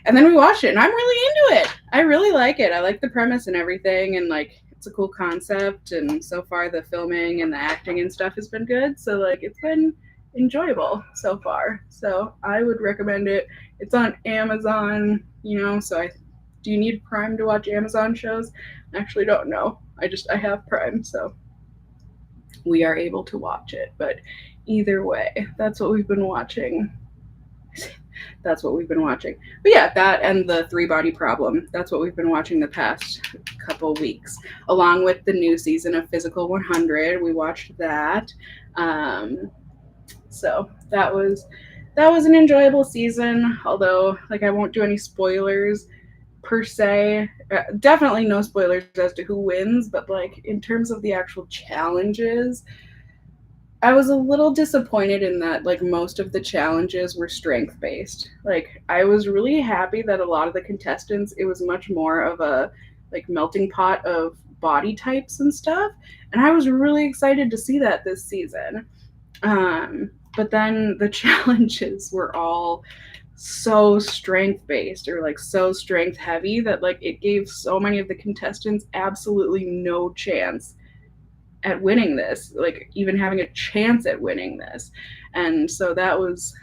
And then we watched it, and I'm really into it. I really like it. I like the premise and everything, and like it's a cool concept. And so far, the filming and the acting and stuff has been good. So like it's been enjoyable so far. So I would recommend it. It's on Amazon, So do you need Prime to watch Amazon shows? I actually don't know. I have Prime, so we are able to watch it. But either way, that's what we've been watching. That's what we've been watching. But yeah, that and the Three Body Problem. That's what we've been watching the past couple weeks, along with the new season of Physical 100. We watched that. So that was an enjoyable season. Although, like, I won't do any spoilers per se. Definitely no spoilers as to who wins. But like in terms of the actual challenges, I was a little disappointed in that like most of the challenges were strength based. Like I was really happy that a lot of the contestants, it was much more of a like melting pot of body types and stuff. And I was really excited to see that this season. But then the challenges were all so strength based or like so strength heavy that like it gave so many of the contestants absolutely no chance at winning this, like even having a chance at winning this. And so that was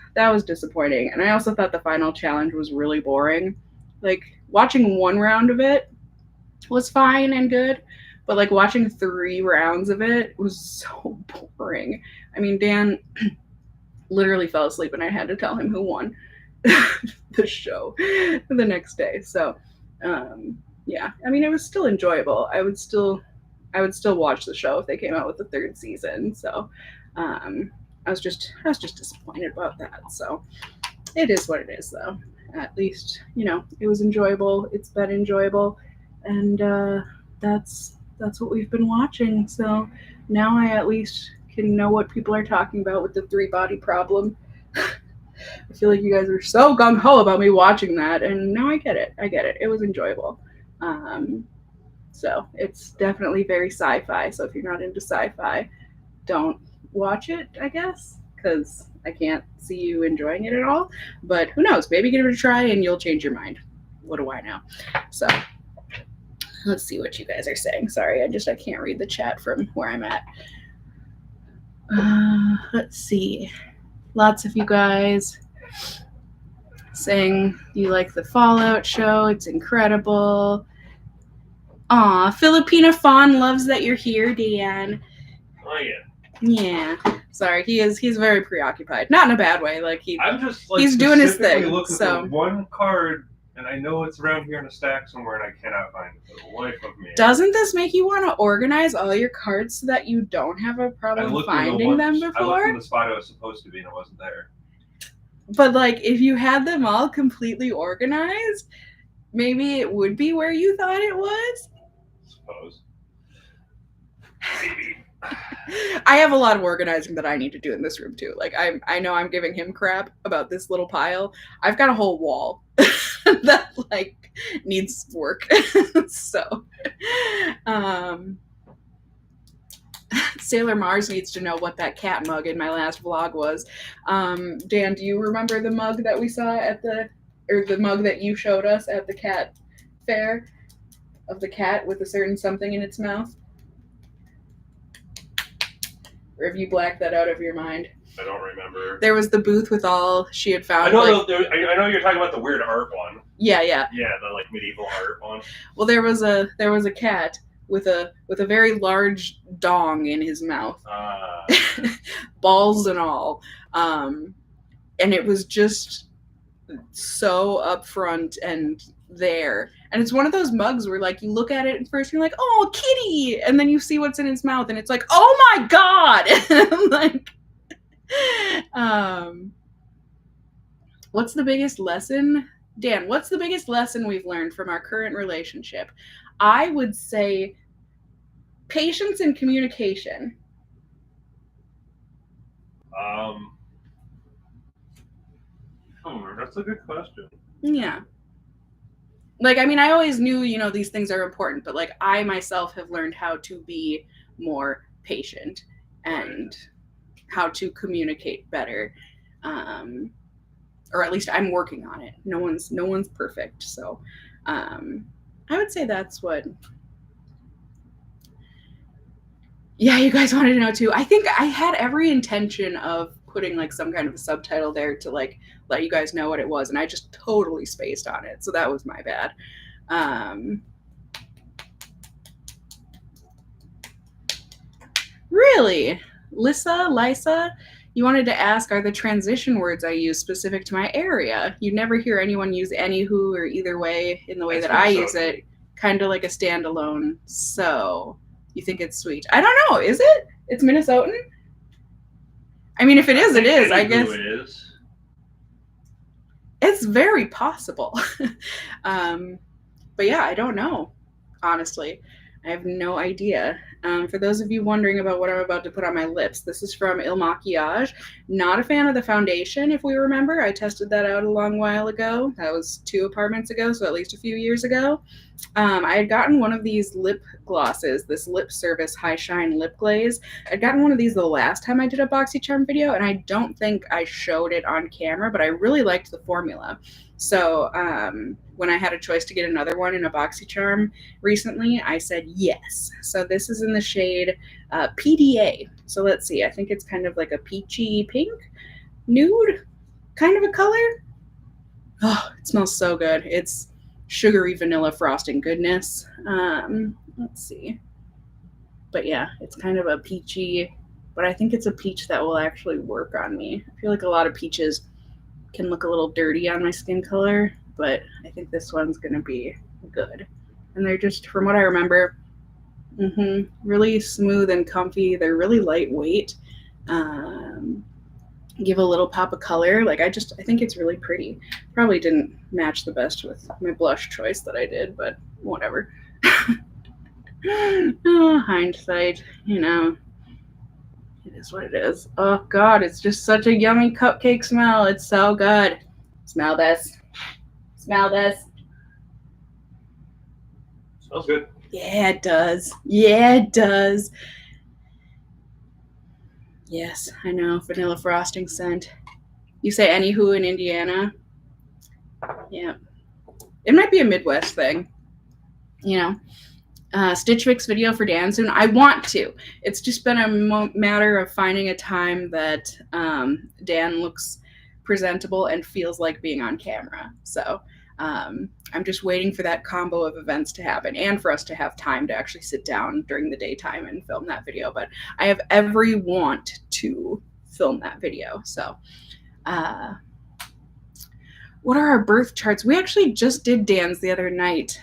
disappointing. And I also thought the final challenge was really boring. Like watching one round of it was fine and good, but like watching 3 rounds of it was so boring. I mean, Dan literally fell asleep and I had to tell him who won the show the next day. So yeah, I mean, it was still enjoyable. I would still watch the show if they came out with the 3rd season. So I was just disappointed about that. So it is what it is, though. At least it was enjoyable. It's been enjoyable, and that's what we've been watching. So now I at least can know what people are talking about with the 3 body problem. I feel like you guys are so gung ho about me watching that, and now I get it. It was enjoyable. So it's definitely very sci-fi. So if you're not into sci-fi, don't watch it, I guess, because I can't see you enjoying it at all. But who knows? Maybe give it a try and you'll change your mind. What do I know? So let's see what you guys are saying. Sorry, I can't read the chat from where I'm at. Let's see. Lots of you guys saying you like the Fallout show. It's incredible. Aw, Filipina Fawn loves that you're here, Dan. Oh yeah. Yeah. Sorry, he's very preoccupied. Not in a bad way. Like I'm just like he's doing his thing. Looking So for one card, and I know it's around here in a stack somewhere, and I cannot find it for the life of me. Doesn't this make you want to organize all your cards so that you don't have a problem finding them before? I looked in the spot I was supposed to be, and it wasn't there. But like, if you had them all completely organized, maybe it would be where you thought it was. I suppose. Maybe. I have a lot of organizing that I need to do in this room too. Like I know I'm giving him crap about this little pile. I've got a whole wall that like needs work. So Sailor Mars needs to know what that cat mug in my last vlog was. Dan, do you remember the mug that we saw at the mug that you showed us at the cat fair of the cat with a certain something in its mouth? Or have you blacked that out of your mind? I don't remember. There was the booth with all she had found. I know you're talking about the weird art one. Yeah. Yeah, the like medieval art one. Well, there was a cat with a very large dong in his mouth, balls and all, and it was just so upfront and there. And it's one of those mugs where like you look at it and first you're like, oh, kitty, and then you see what's in its mouth and it's like, oh my god. Like what's the biggest lesson, Dan? What's the biggest lesson we've learned from our current relationship? I would say patience and communication. That's a good question. Yeah. Like, I mean, I always knew, you know, these things are important, but like I myself have learned how to be more patient and how to communicate better. Or at least I'm working on it. No one's perfect. So I would say that's what. Yeah, you guys wanted to know too. I think I had every intention of putting like some kind of a subtitle there to like let you guys know what it was, and I just totally spaced on it. So that was my bad. Really? Lisa, you wanted to ask, are the transition words I use specific to my area? You never hear anyone use anywho or either way in the way It's that I Minnesota. use it, kind of like a standalone. So you think it's sweet? I don't know. Is it? It's Minnesotan? I mean, if it is, it is. I guess it is. it's very possible. But yeah, I don't know. Honestly, I have no idea. For those of you wondering about what I'm about to put on my lips, this is from Il Maquillage. Not a fan of the foundation, if we remember. I tested that out a long while ago. That was 2 apartments ago, so at least a few years ago. I had gotten one of these lip glosses, this Lip Service High Shine Lip Glaze. I'd gotten one of these the last time I did a BoxyCharm video, and I don't think I showed it on camera, but I really liked the formula. So when I had a choice to get another one in a BoxyCharm recently, I said yes. So this is in the shade PDA. So let's see. I think it's kind of like a peachy pink, nude kind of a color. Oh, it smells so good. It's sugary vanilla frosting goodness. Let's see. But yeah, it's kind of a peachy, but I think it's a peach that will actually work on me. I feel like a lot of peaches can look a little dirty on my skin color, but I think this one's going to be good. And they're just, from what I remember, really smooth and comfy. They're really lightweight. Give a little pop of color. Like I think it's really pretty. Probably didn't match the best with my blush choice that I did, but whatever. Oh, hindsight, you know. It is what it is. Oh God, it's just such a yummy cupcake smell. It's so good. Smell this. Smell this. Smells good. Yeah, it does. Yeah, it does. Yes, I know. Vanilla frosting scent. You say anywho in Indiana? Yeah. It might be a Midwest thing. You know. Stitch Fix video for Dan soon. I want to. It's just been a matter of finding a time that Dan looks presentable and feels like being on camera. So I'm just waiting for that combo of events to happen and for us to have time to actually sit down during the daytime and film that video. But I have every want to film that video. So what are our birth charts? We actually just did Dan's the other night.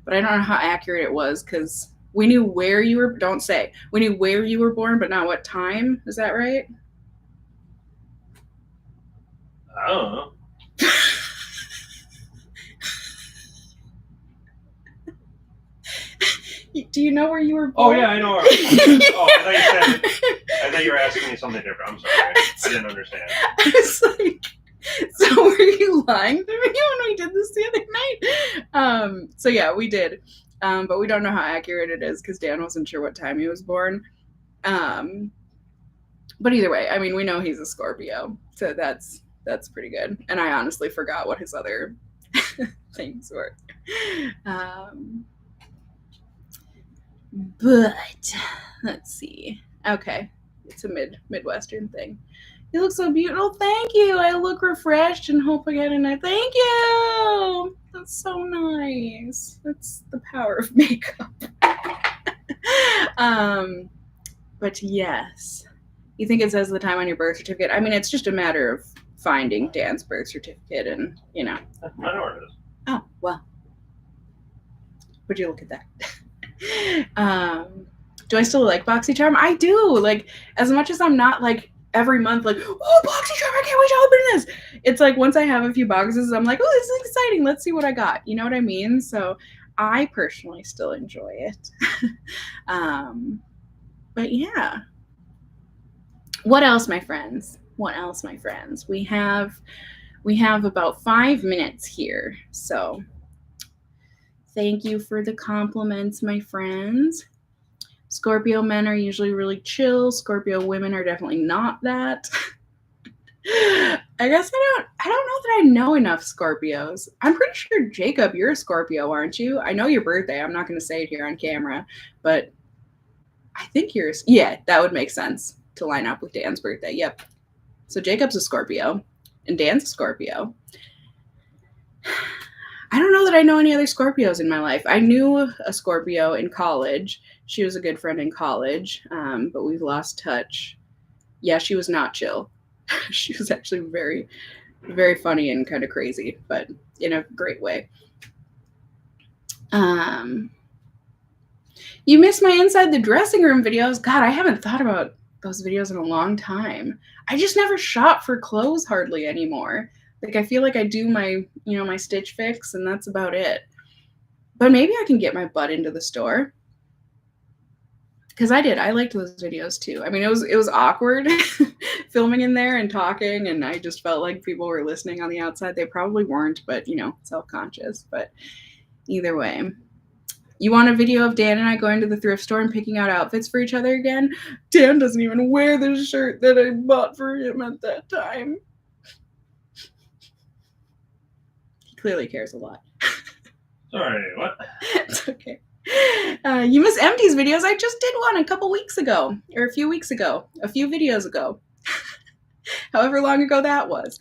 But I don't know how accurate it was because we knew where you were. Don't say. We knew where you were born, but not what time. Is that right? I don't know. Do you know where you were born? Oh yeah, I know. I thought you were asking me something different. I'm sorry. I didn't understand. I was like, so were you lying to me when we did this the other night? So yeah, we did. But we don't know how accurate it is because Dan wasn't sure what time he was born. But either way, I mean, we know he's a Scorpio, so that's pretty good. And I honestly forgot what his other things were. But let's see. Okay, it's a Midwestern thing. You look so beautiful. Thank you. I look refreshed and hope I get a night. Thank you. That's so nice. That's the power of makeup. But yes. You think it says the time on your birth certificate? I mean, it's just a matter of finding Dan's birth certificate and, you know. I know where it is. Oh, well. Would you look at that? Do I still like BoxyCharm? I do. Like, as much as I'm not like every month like, oh, BoxyCharm, I can't wait to open this. It's like once I have a few boxes, I'm like, oh, this is exciting. Let's see what I got. You know what I mean? So I personally still enjoy it. But yeah. What else, my friends? What else, my friends? We have about 5 minutes here. So Thank you for the compliments, my friends. Scorpio men are usually really chill. Scorpio women are definitely not that. I guess I don't know that I know enough Scorpios. I'm pretty sure, Jacob, you're a Scorpio, aren't you? I know your birthday. I'm not going to say it here on camera, but I think yeah, that would make sense to line up with Dan's birthday. Yep. So Jacob's a Scorpio and Dan's a Scorpio. I don't know that I know any other Scorpios in my life. I knew a Scorpio in college. She was a good friend in college, but we've lost touch. Yeah, she was not chill. She was actually very, very funny and kind of crazy, but in a great way. You missed my inside the dressing room videos. God, I haven't thought about those videos in a long time. I just never shop for clothes hardly anymore. Like, I feel like I do my, my Stitch Fix, and that's about it. But maybe I can get my butt into the store. Because I liked those videos too. I mean, it was awkward filming in there and talking, and I just felt like people were listening on the outside. They probably weren't, but self-conscious. But either way. You want a video of Dan and I going to the thrift store and picking out outfits for each other again? Dan doesn't even wear the shirt that I bought for him at that time. He clearly cares a lot. Sorry, what? It's okay. You miss Empty's videos. I just did one a couple weeks ago, or a few weeks ago, a few videos ago. However long ago that was.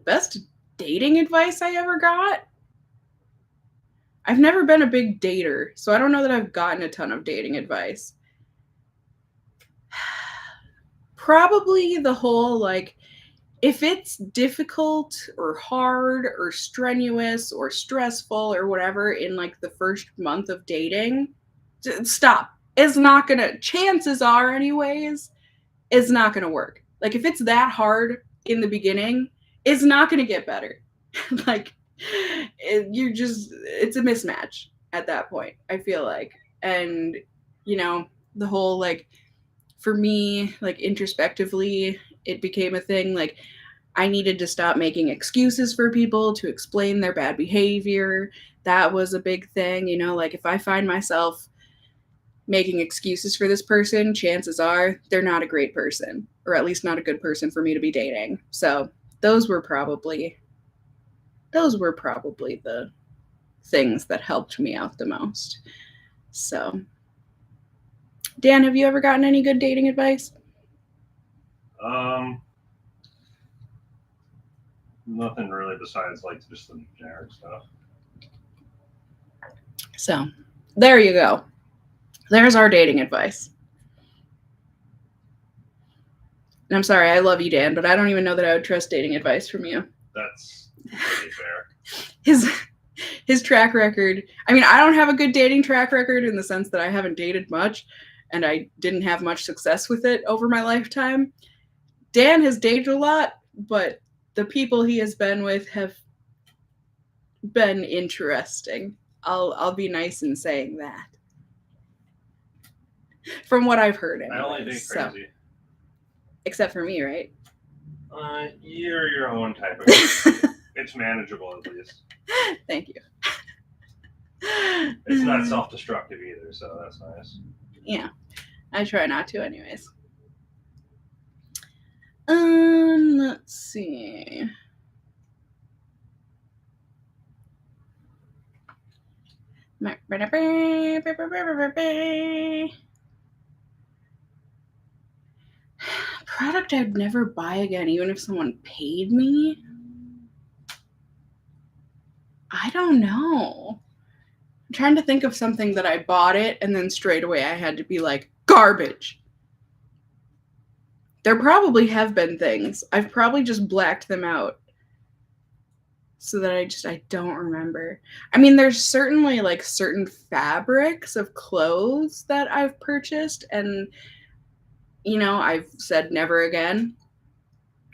Best dating advice I ever got? I've never been a big dater, so I don't know that I've gotten a ton of dating advice. Probably the whole, like, if it's difficult or hard or strenuous or stressful or whatever in like the first month of dating, stop. It's not gonna, chances are anyways, it's not gonna work. Like, if it's that hard in the beginning, it's not gonna get better. Like, it's a mismatch at that point, I feel like. And the whole, like, for me, like, introspectively, it became a thing. Like, I needed to stop making excuses for people to explain their bad behavior. That was a big thing. Like, if I find myself making excuses for this person, chances are they're not a great person, or at least not a good person for me to be dating. So those were probably the things that helped me out the most. So, Dan, have you ever gotten any good dating advice? Nothing really besides like just the generic stuff. So, there you go. There's our dating advice. And I'm sorry, I love you, Dan, but I don't even know that I would trust dating advice from you. That's really fair. His track record. I mean, I don't have a good dating track record in the sense that I haven't dated much, and I didn't have much success with it over my lifetime. Dan has dated a lot, but the people he has been with have been interesting. I'll be nice in saying that. From what I've heard, anyways. I only date crazy. Except for me, right? You're your own type of guy. It's manageable, at least. Thank you. It's not self-destructive either, so that's nice. Yeah, I try not to, anyways. Let's see. Product I'd never buy again, even if someone paid me? I don't know. I'm trying to think of something that I bought it and then straight away I had to be like, garbage. There probably have been things. I've probably just blacked them out so that I don't remember. I mean, there's certainly like certain fabrics of clothes that I've purchased and, I've said never again.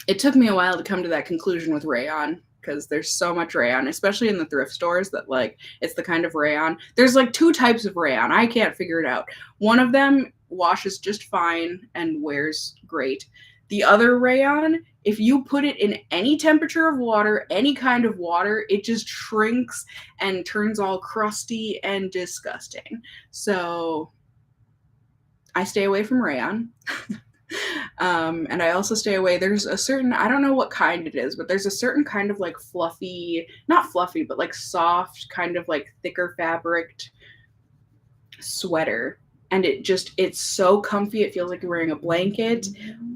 It took me a while to come to that conclusion with rayon because there's so much rayon, especially in the thrift stores, that like it's the kind of rayon. There's like two types of rayon. I can't figure it out. One of them washes just fine and wears great. The other rayon, if you put it in any temperature of water, any kind of water, it just shrinks and turns all crusty and disgusting. So I stay away from rayon. And I also stay away. There's a certain, I don't know what kind it is, but there's a certain kind of like fluffy, not fluffy, but like soft, kind of like thicker fabric sweater. And it's so comfy. It feels like you're wearing a blanket,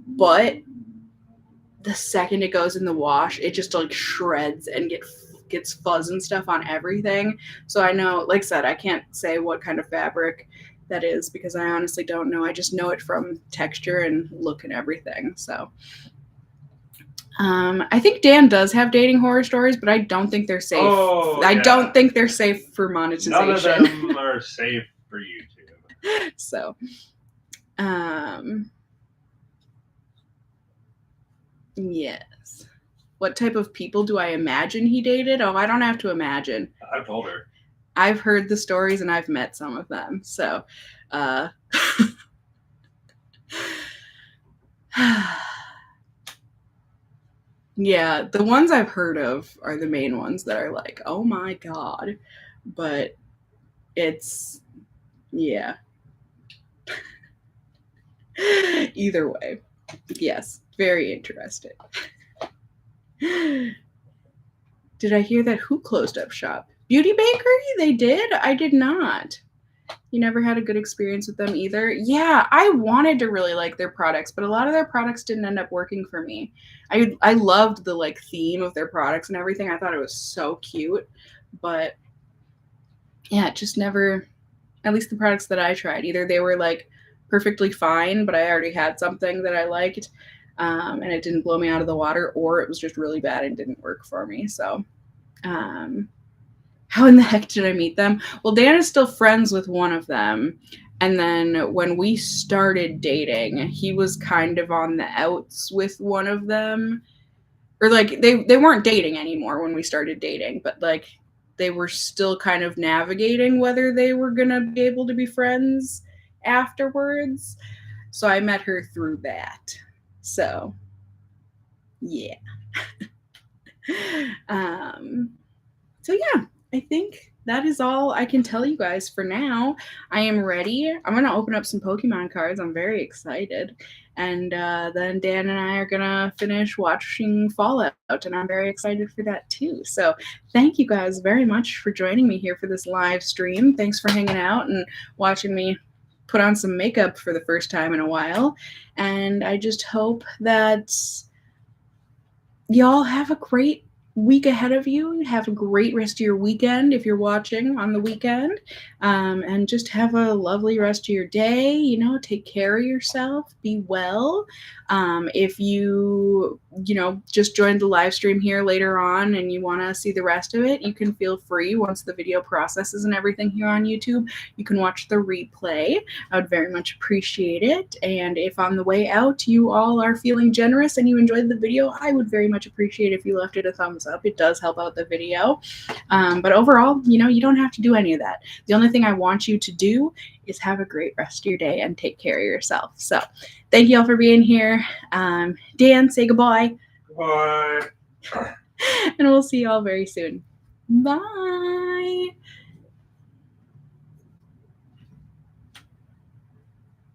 but the second it goes in the wash, it just like shreds and gets fuzz and stuff on everything. So I know, like I said, I can't say what kind of fabric that is because I honestly don't know. I just know it from texture and look and everything. So I think Dan does have dating horror stories, but I don't think they're safe. I don't think they're safe for monetization. None of them are safe for YouTube. So yes. What type of people do I imagine he dated? Oh, I don't have to imagine. I've told her. I've heard the stories and I've met some of them. So, yeah, the ones I've heard of are the main ones that are like, oh my God. But it's, yeah. Either way, yes, very interested. Did I hear that who closed up shop? Beauty Bakery? They did? I did not. You never had a good experience with them either? Yeah, I wanted to really like their products, but a lot of their products didn't end up working for me. I loved the like theme of their products and everything. I thought it was so cute, but yeah, it just never, at least the products that I tried, either they were like perfectly fine, but I already had something that I liked, and it didn't blow me out of the water, or it was just really bad and didn't work for me. So how in the heck did I meet them? Well, Dan is still friends with one of them. And then when we started dating, he was kind of on the outs with one of them. Or like they weren't dating anymore when we started dating, but like they were still kind of navigating whether they were going to be able to be friends afterwards. So I met her through that. So, yeah. So yeah, I think that is all I can tell you guys for now. I am ready. I'm going to open up some Pokemon cards. I'm very excited. And then Dan and I are going to finish watching Fallout, and I'm very excited for that too. So thank you guys very much for joining me here for this live stream. Thanks for hanging out and watching me put on some makeup for the first time in a while. And I just hope that y'all have a great week ahead of you. Have a great rest of your weekend if you're watching on the weekend, and just have a lovely rest of your day. You know, take care of yourself, be well. If you just joined the live stream here later on and you want to see the rest of it, you can feel free, once the video processes and everything here on YouTube, you can watch the replay. I would very much appreciate it. And if on the way out you all are feeling generous and you enjoyed the video, I would very much appreciate if you left it a thumbs up. It does help out the video. But overall, you don't have to do any of that. The only thing I want you to do is have a great rest of your day and take care of yourself. So thank you all for being here. Dan, say goodbye. Bye. And we'll see you all very soon. Bye.